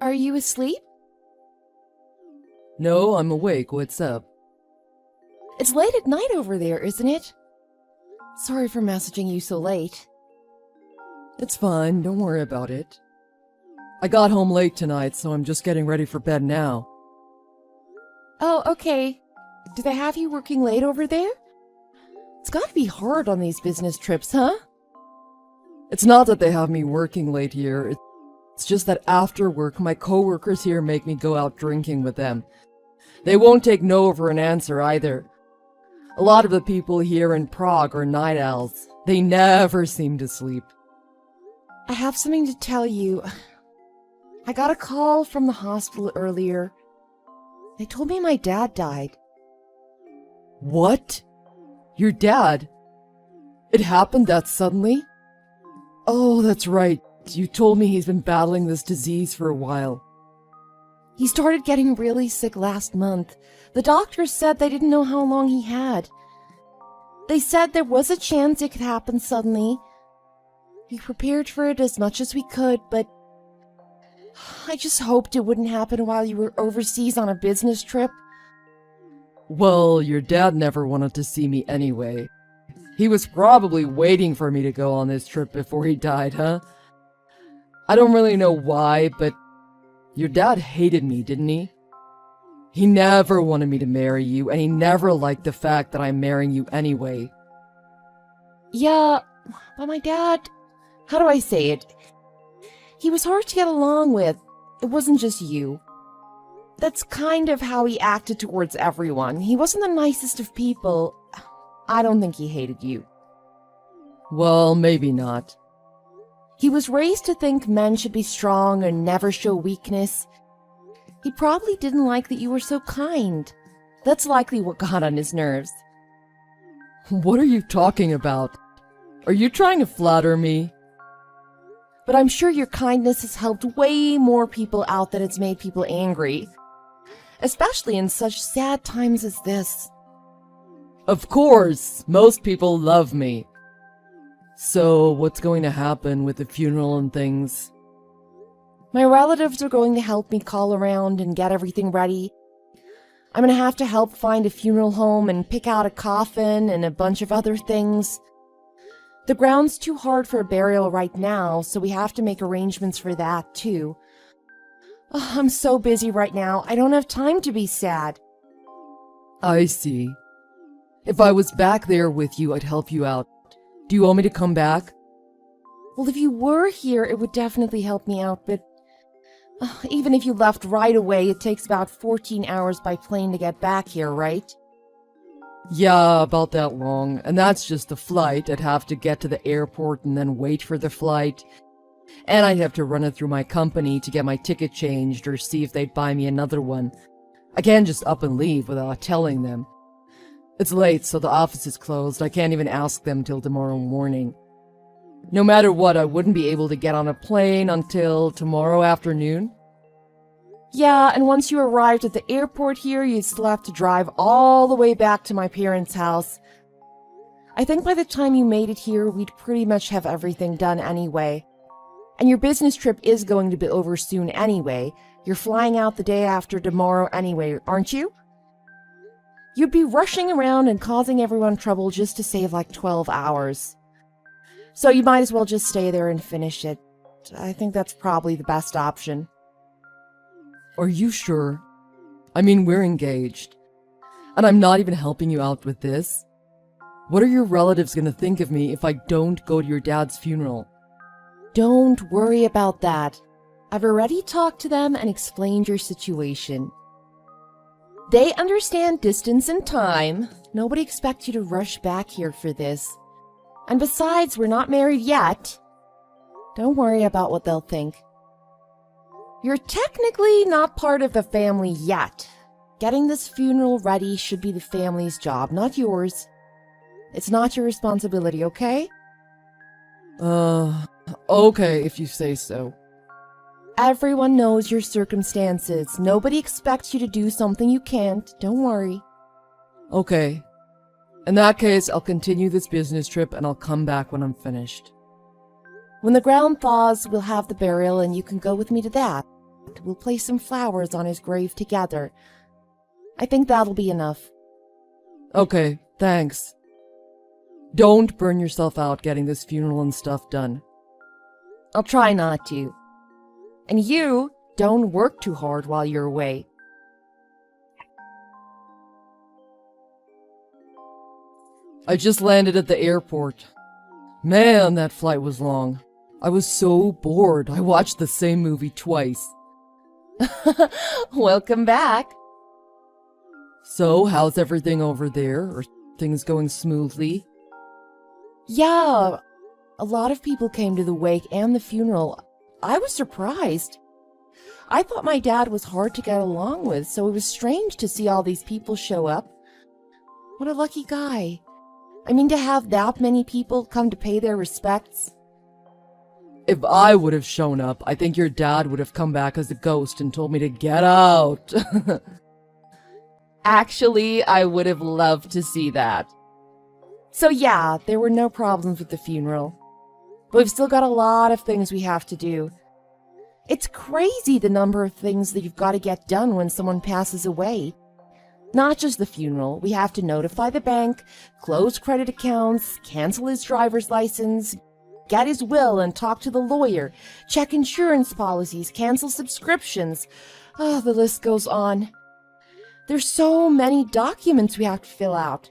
Are you asleep? No, I'm awake. What's up? It's late at night over there, isn't it? Sorry for messaging you so late. It's fine. Don't worry about it. I got home late tonight, so I'm just getting ready for bed now. Oh, okay. Do they have you working late over there? It's gotta be hard on these business trips, huh? It's not that they have me working late here. It's just that after work, my coworkers here make me go out drinking with them. They won't take no for an answer either. A lot of the people here in Prague are night owls. They never seem to sleep. I have something to tell you. I got a call from the hospital earlier. They told me my dad died. What? Your dad? It happened that suddenly? Oh, that's right. You told me he's been battling this disease for a while. He started getting really sick last month. The doctors said they didn't know how long he had. They said there was a chance it could happen suddenly. We prepared for it as much as we could, but I just hoped it wouldn't happen while you were overseas on a business trip. Well, your dad never wanted to see me anyway. He was probably waiting for me to go on this trip before he died, huh? I don't really know why, but your dad hated me, didn't he? He never wanted me to marry you, and he never liked the fact that I'm marrying you anyway. Yeah, but my dad, how do I say it? He was hard to get along with. It wasn't just you. That's kind of how he acted towards everyone. He wasn't the nicest of people. I don't think he hated you. Well, maybe not. He was raised to think men should be strong and never show weakness. He probably didn't like that you were so kind. That's likely what got on his nerves. What are you talking about? Are you trying to flatter me? But I'm sure your kindness has helped way more people out than it's made people angry. Especially in such sad times as this. Of course, most people love me. So, what's going to happen with the funeral and things? My relatives are going to help me call around and get everything ready. I'm going to have to help find a funeral home and pick out a coffin and a bunch of other things. The ground's too hard for a burial right now, so we have to make arrangements for that, too. Oh, I'm so busy right now, I don't have time to be sad. I see. If I was back there with you, I'd help you out. Do you want me to come back? Well, if you were here, it would definitely help me out, but even if you left right away, it takes about 14 hours by plane to get back here, right? Yeah, about that long. And that's just the flight. I'd have to get to the airport and then wait for the flight. And I'd have to run it through my company to get my ticket changed or see if they'd buy me another one. I can't just up and leave without telling them. It's late, so the office is closed. I can't even ask them till tomorrow morning. No matter what, I wouldn't be able to get on a plane until tomorrow afternoon. Yeah, and once you arrived at the airport here, you'd still have to drive all the way back to my parents' house. I think by the time you made it here, we'd pretty much have everything done anyway. And your business trip is going to be over soon anyway. You're flying out the day after tomorrow anyway, aren't you? You'd be rushing around and causing everyone trouble just to save like 12 hours. So you might as well just stay there and finish it. I think that's probably the best option. Are you sure? I mean, we're engaged. And I'm not even helping you out with this. What are your relatives gonna think of me if I don't go to your dad's funeral? Don't worry about that. I've already talked to them and explained your situation. They understand distance and time. Nobody expects you to rush back here for this. And besides, we're not married yet. Don't worry about what they'll think. You're technically not part of the family yet. Getting this funeral ready should be the family's job, not yours. It's not your responsibility, okay? Okay, if you say so. Everyone knows your circumstances. Nobody expects you to do something you can't. Don't worry. Okay. In that case, I'll continue this business trip and I'll come back when I'm finished. When the ground thaws, we'll have the burial and you can go with me to that. we'll place some flowers on his grave together. I think that'll be enough. Okay, thanks. Don't burn yourself out getting this funeral and stuff done. I'll try not to. And you, don't work too hard while you're away. I just landed at the airport. Man, that flight was long. I was so bored. I watched the same movie twice. Welcome back. So, how's everything over there? Are things going smoothly? Yeah, a lot of people came to the wake and the funeral. I was surprised. I thought my dad was hard to get along with, so it was strange to see all these people show up. What a lucky guy. I mean, to have that many people come to pay their respects. If I would have shown up, I think your dad would have come back as a ghost and told me to get out. Actually, I would have loved to see that. So yeah, there were no problems with the funeral. But we've still got a lot of things we have to do. It's crazy the number of things that you've got to get done when someone passes away. Not just the funeral, we have to notify the bank, close credit accounts, cancel his driver's license, get his will and talk to the lawyer, check insurance policies, cancel subscriptions. Oh, the list goes on. There's so many documents we have to fill out.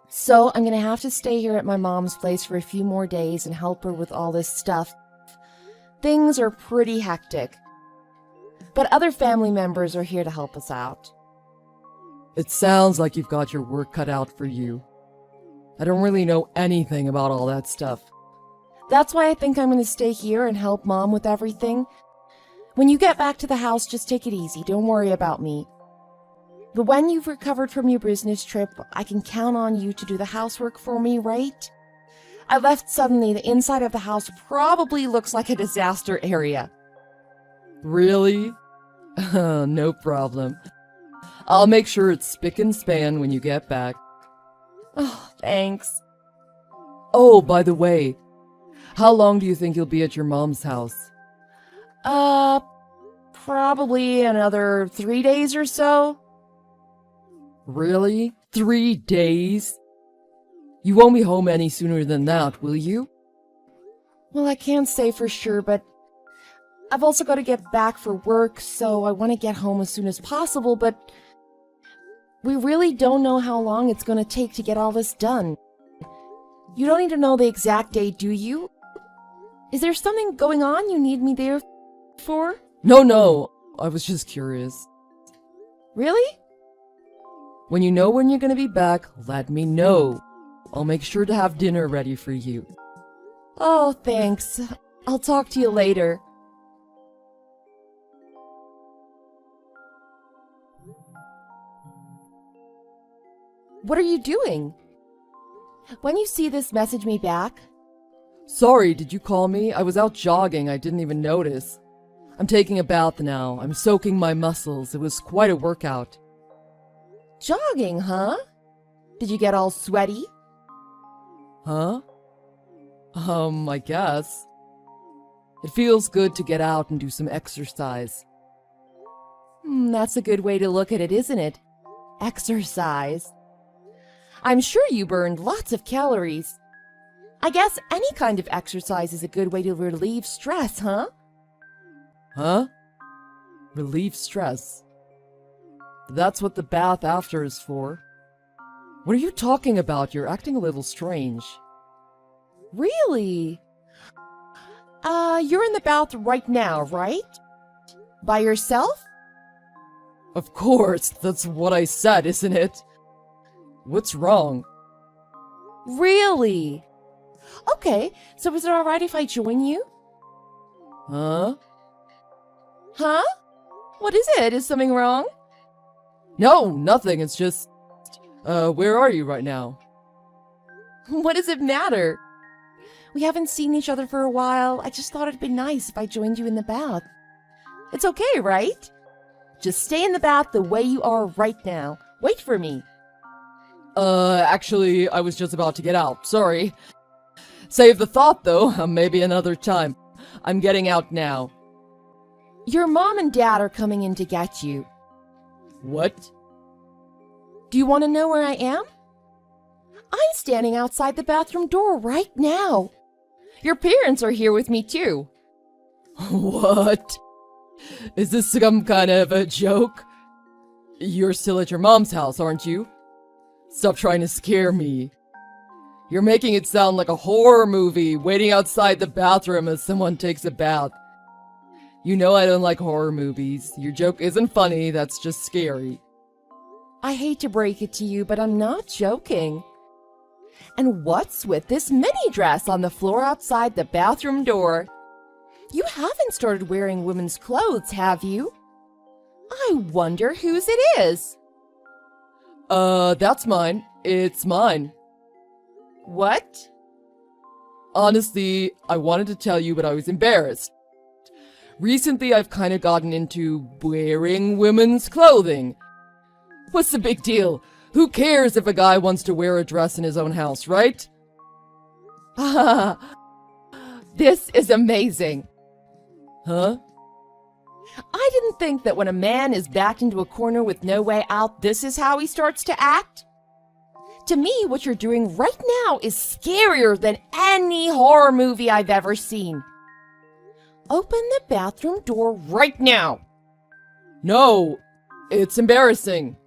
So I'm going to have to stay here at my mom's place for a few more days and help her with all this stuff. Things are pretty hectic. But other family members are here to help us out. It sounds like you've got your work cut out for you. I don't really know anything about all that stuff. That's why I think I'm going to stay here and help Mom with everything. When you get back to the house, just take it easy. Don't worry about me. But when you've recovered from your business trip, I can count on you to do the housework for me, right? I left suddenly. The inside of the house probably looks like a disaster area. Really? No problem. I'll make sure it's spick and span when you get back. Oh, thanks. Oh, by the way, how long do you think you'll be at your mom's house? Probably another 3 days or so. Really? 3 days? You won't be home any sooner than that, will you? Well, I can't say for sure, but I've also got to get back for work, so I want to get home as soon as possible, but we really don't know how long it's going to take to get all this done. You don't need to know the exact date, do you? Is there something going on you need me there for? No, I was just curious. Really? When you know when you're gonna be back, let me know. I'll make sure to have dinner ready for you. Oh, thanks. I'll talk to you later. What are you doing? When you see this, message me back. Sorry, did you call me? I was out jogging, I didn't even notice. I'm taking a bath now. I'm soaking my muscles. It was quite a workout. Jogging, huh? Did you get all sweaty? Huh? I guess. It feels good to get out and do some exercise. That's a good way to look at it, isn't it? Exercise. I'm sure you burned lots of calories. I guess any kind of exercise is a good way to relieve stress, huh? Huh? Relieve stress. That's what the bath after is for. What are you talking about? You're acting a little strange. Really? You're in the bath right now, right? By yourself? Of course, that's what I said, isn't it? What's wrong? Really? Okay, so is it alright if I join you? Huh? Huh? What is it? Is something wrong? No, nothing. It's just... where are you right now? What does it matter? We haven't seen each other for a while. I just thought it'd be nice if I joined you in the bath. It's okay, right? Just stay in the bath the way you are right now. Wait for me. Actually, I was just about to get out. Sorry. Save the thought, though. Maybe another time. I'm getting out now. Your mom and dad are coming in to get you. What? Do you want to know where I am? I'm standing outside the bathroom door right now. Your parents are here with me too. What? Is this some kind of a joke? You're still at your mom's house, aren't you? Stop trying to scare me. You're making it sound like a horror movie, waiting outside the bathroom as someone takes a bath. You know I don't like horror movies. Your joke isn't funny, that's just scary. I hate to break it to you, but I'm not joking. And what's with this mini dress on the floor outside the bathroom door? You haven't started wearing women's clothes, have you? I wonder whose it is. That's mine. It's mine. What? Honestly, I wanted to tell you, but I was embarrassed. Recently, I've kind of gotten into wearing women's clothing. What's the big deal? Who cares if a guy wants to wear a dress in his own house, right? This is amazing. Huh? I didn't think that when a man is backed into a corner with no way out, this is how he starts to act. To me, what you're doing right now is scarier than any horror movie I've ever seen. Open the bathroom door right now. No, it's embarrassing.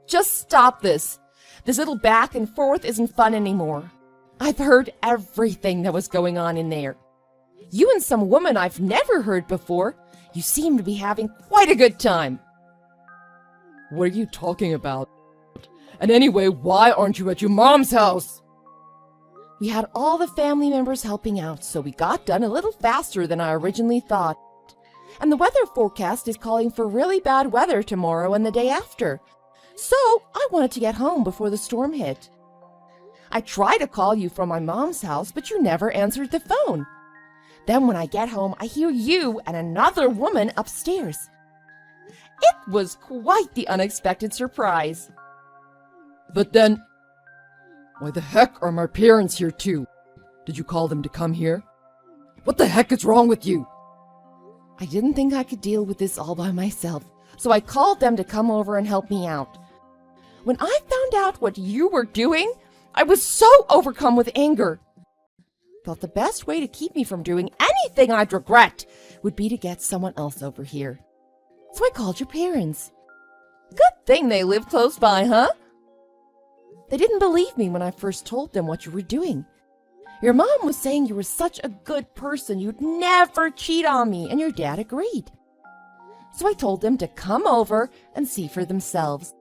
Just stop this. This little back and forth isn't fun anymore. I've heard everything that was going on in there. You and some woman I've never heard before. You seem to be having quite a good time. What are you talking about? And anyway, why aren't you at your mom's house? We had all the family members helping out, so we got done a little faster than I originally thought. And the weather forecast is calling for really bad weather tomorrow and the day after. So I wanted to get home before the storm hit. I tried to call you from my mom's house, but you never answered the phone. Then when I get home, I hear you and another woman upstairs. It was quite the unexpected surprise. But then, why the heck are my parents here too? Did you call them to come here? What the heck is wrong with you? I didn't think I could deal with this all by myself, so I called them to come over and help me out. When I found out what you were doing, I was so overcome with anger. Thought the best way to keep me from doing anything I'd regret would be to get someone else over here. So I called your parents. Good thing they live close by, huh? They didn't believe me when I first told them what you were doing. Your mom was saying you were such a good person, you'd never cheat on me, and your dad agreed. So I told them to come over and see for themselves.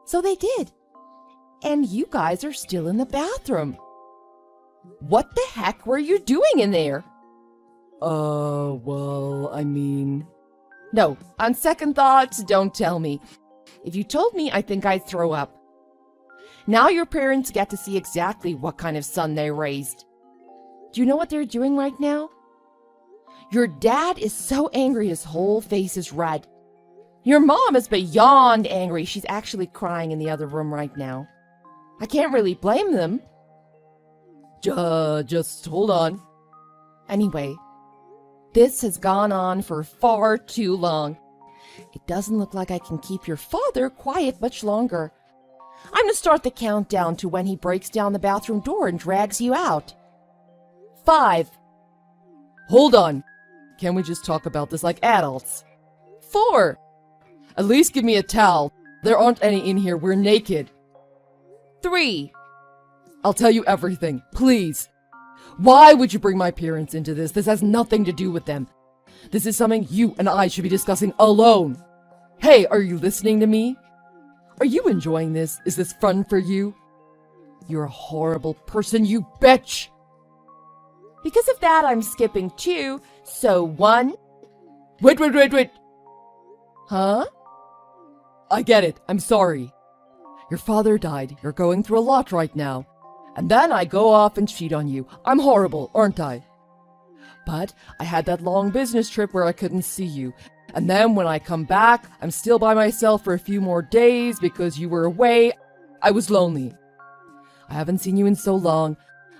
So they did. And you guys are still in the bathroom. What the heck were you doing in there? Well, I mean... No, on second thoughts, don't tell me. If you told me, I think I'd throw up. Now your parents get to see exactly what kind of son they raised. Do you know what they're doing right now? Your dad is so angry his whole face is red. Your mom is beyond angry. She's actually crying in the other room right now. I can't really blame them. Just hold on. Anyway, this has gone on for far too long. It doesn't look like I can keep your father quiet much longer. I'm going to start the countdown to when he breaks down the bathroom door and drags you out. 5. Hold on. Can we just talk about this like adults? 4. At least give me a towel. There aren't any in here. We're naked. 3. I'll tell you everything. Please. Why would you bring my parents into this? This has nothing to do with them. This is something you and I should be discussing alone. Hey, are you listening to me? Are you enjoying this? Is this fun for you? You're a horrible person, you bitch! Because of that, I'm skipping 2, so 1. Wait. Huh? I get it. I'm sorry. Your father died. You're going through a lot right now. And then I go off and cheat on you. I'm horrible, aren't I? But I had that long business trip where I couldn't see you. And then when I come back, I'm still by myself for a few more days because you were away. I was lonely. I haven't seen you in so long.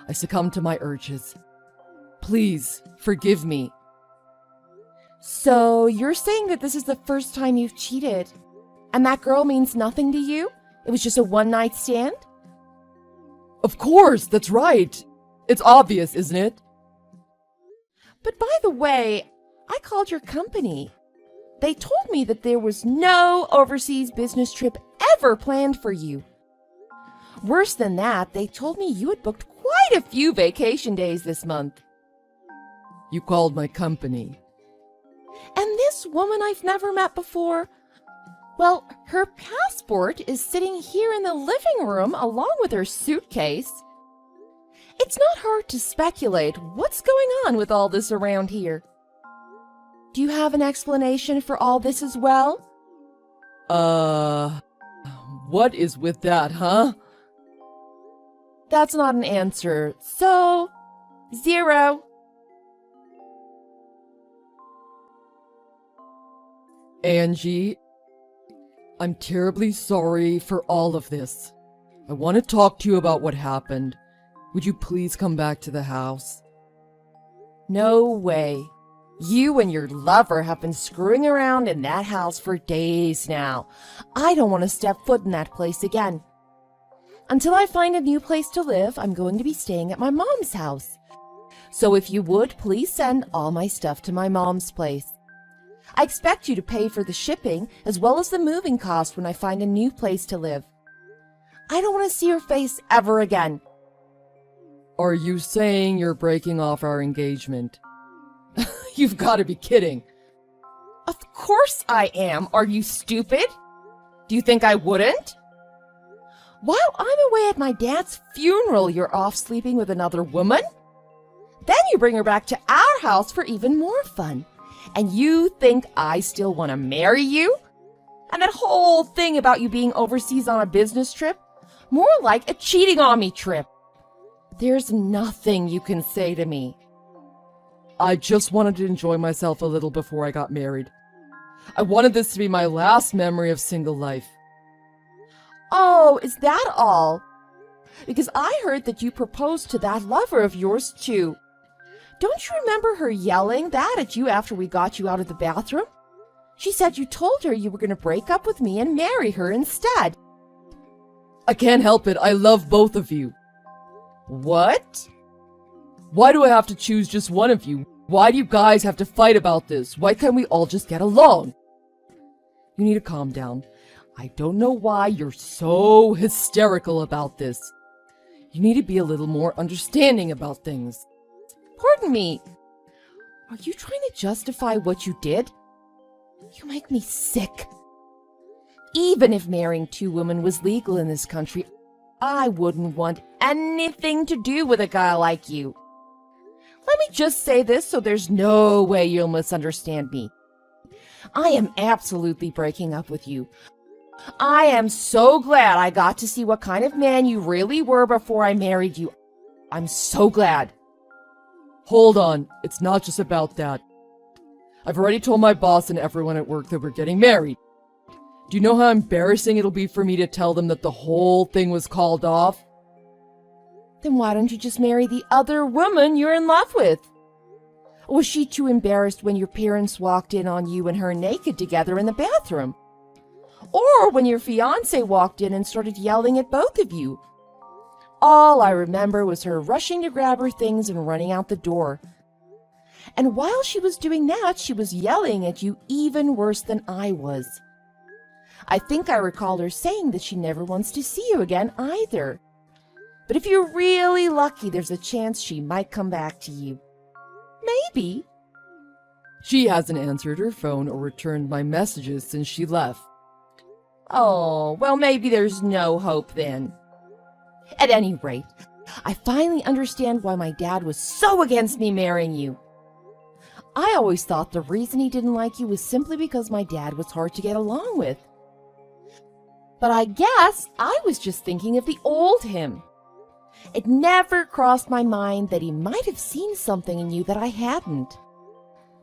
I succumbed to my urges. Please, forgive me. So you're saying that this is the first time you've cheated, and that girl means nothing to you? It was just a one-night stand? Of course, that's right. It's obvious, isn't it? But by the way, I called your company. They told me that there was no overseas business trip ever planned for you. Worse than that, they told me you had booked quite a few vacation days this month. You called my company. And this woman I've never met before, well, her passport is sitting here in the living room along with her suitcase. It's not hard to speculate what's going on with all this around here. Do you have an explanation for all this as well? What is with that, huh? That's not an answer, so 0. Angie, I'm terribly sorry for all of this. I want to talk to you about what happened. Would you please come back to the house? No way. You and your lover have been screwing around in that house for days now. I don't want to step foot in that place again. Until I find a new place to live, I'm going to be staying at my mom's house. So if you would, please send all my stuff to my mom's place. I expect you to pay for the shipping as well as the moving cost when I find a new place to live. I don't want to see your face ever again. Are you saying you're breaking off our engagement? You've got to be kidding. Of course I am. Are you stupid? Do you think I wouldn't? While I'm away at my dad's funeral, you're off sleeping with another woman? Then you bring her back to our house for even more fun. And you think I still want to marry you? And that whole thing about you being overseas on a business trip? More like a cheating on me trip. There's nothing you can say to me. I just wanted to enjoy myself a little before I got married. I wanted this to be my last memory of single life. Oh, is that all? Because I heard that you proposed to that lover of yours too. Don't you remember her yelling that at you after we got you out of the bathroom? She said you told her you were going to break up with me and marry her instead. I can't help it. I love both of you. What? Why do I have to choose just one of you? Why do you guys have to fight about this? Why can't we all just get along? You need to calm down. I don't know why you're so hysterical about this. You need to be a little more understanding about things. Pardon me. Are you trying to justify what you did? You make me sick. Even if marrying two women was legal in this country, I wouldn't want anything to do with a guy like you. Let me just say this so there's no way you'll misunderstand me. I am absolutely breaking up with you. I am so glad I got to see what kind of man you really were before I married you. I'm so glad. Hold on, it's not just about that. I've already told my boss and everyone at work that we're getting married. Do you know how embarrassing it'll be for me to tell them that the whole thing was called off? Then why don't you just marry the other woman you're in love with? Or was she too embarrassed when your parents walked in on you and her naked together in the bathroom? Or when your fiancé walked in and started yelling at both of you? All I remember was her rushing to grab her things and running out the door. And while she was doing that, she was yelling at you even worse than I was. I think I recall her saying that she never wants to see you again either. But if you're really lucky, there's a chance she might come back to you. Maybe. She hasn't answered her phone or returned my messages since she left. Oh, well, maybe there's no hope then. At any rate, I finally understand why my dad was so against me marrying you. I always thought the reason he didn't like you was simply because my dad was hard to get along with. But I guess I was just thinking of the old him. It never crossed my mind that he might have seen something in you that I hadn't.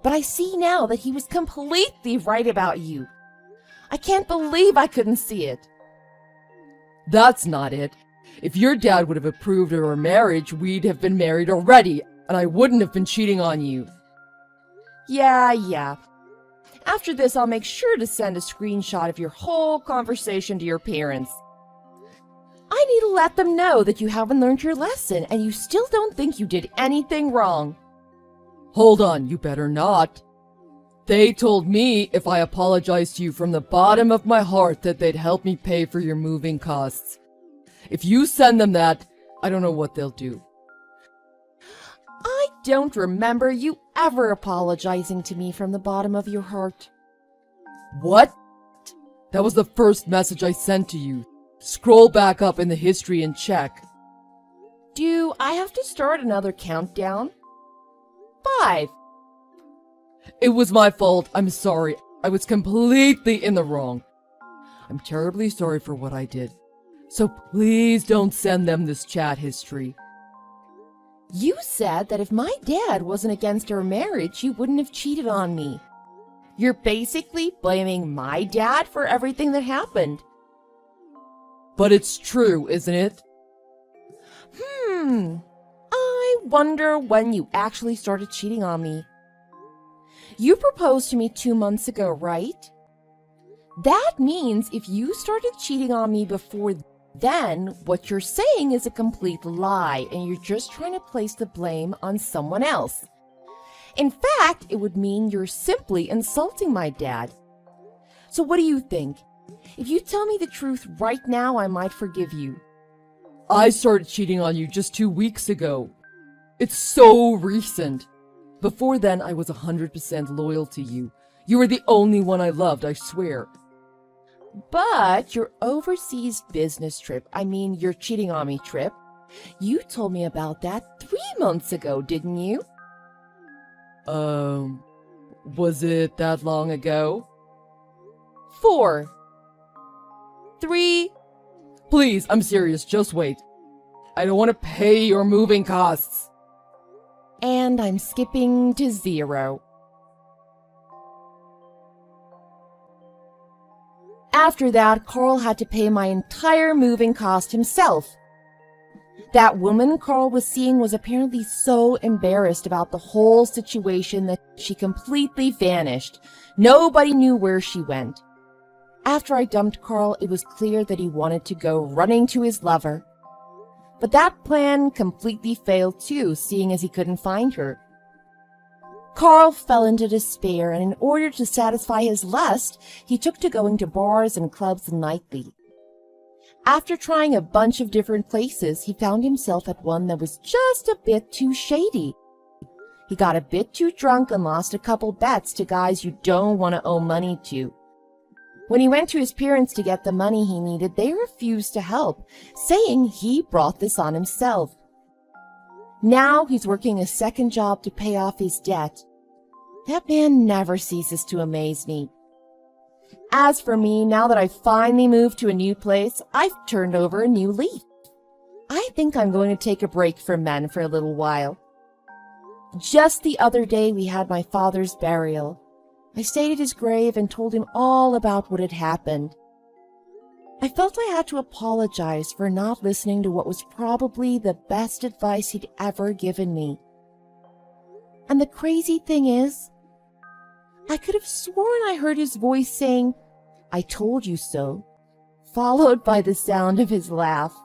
But I see now that he was completely right about you. I can't believe I couldn't see it. That's not it. If your dad would have approved of our marriage, we'd have been married already, and I wouldn't have been cheating on you. Yeah. After this, I'll make sure to send a screenshot of your whole conversation to your parents. I need to let them know that you haven't learned your lesson and you still don't think you did anything wrong. Hold on, you better not. They told me if I apologized to you from the bottom of my heart that they'd help me pay for your moving costs. If you send them that, I don't know what they'll do. I don't remember you ever apologizing to me from the bottom of your heart. What? That was the first message I sent to you. Scroll back up in the history and check. Do I have to start another countdown? 5. It was my fault. I'm sorry. I was completely in the wrong. I'm terribly sorry for what I did. So please don't send them this chat history. You said that if my dad wasn't against our marriage, you wouldn't have cheated on me. You're basically blaming my dad for everything that happened. But it's true, isn't it? I wonder when you actually started cheating on me. You proposed to me 2 months ago, right? That means if you started cheating on me before then, what you're saying is a complete lie and you're just trying to place the blame on someone else. In fact, it would mean you're simply insulting my dad. So what do you think? If you tell me the truth right now, I might forgive you. I started cheating on you just 2 weeks ago. It's so recent. Before then, I was 100% loyal to you. You were the only one I loved, I swear. But your overseas business trip, your cheating on me trip, you told me about that 3 months ago, didn't you? Was it that long ago? 4. 3. Please, I'm serious, just wait. I don't want to pay your moving costs. And I'm skipping to 0. After that, Carl had to pay my entire moving cost himself. That woman Carl was seeing was apparently so embarrassed about the whole situation that she completely vanished. Nobody knew where she went. After I dumped Carl, it was clear that he wanted to go running to his lover. But that plan completely failed too, seeing as he couldn't find her. Carl fell into despair, and in order to satisfy his lust, he took to going to bars and clubs nightly. After trying a bunch of different places, he found himself at one that was just a bit too shady. He got a bit too drunk and lost a couple bets to guys you don't want to owe money to. When he went to his parents to get the money he needed, they refused to help, saying he brought this on himself. Now he's working a second job to pay off his debt. That man never ceases to amaze me. As for me, now that I've finally moved to a new place, I've turned over a new leaf. I think I'm going to take a break from men for a little while. Just the other day, we had my father's burial. I stayed at his grave and told him all about what had happened. I felt I had to apologize for not listening to what was probably the best advice he'd ever given me. And the crazy thing is, I could have sworn I heard his voice saying, "I told you so," followed by the sound of his laugh.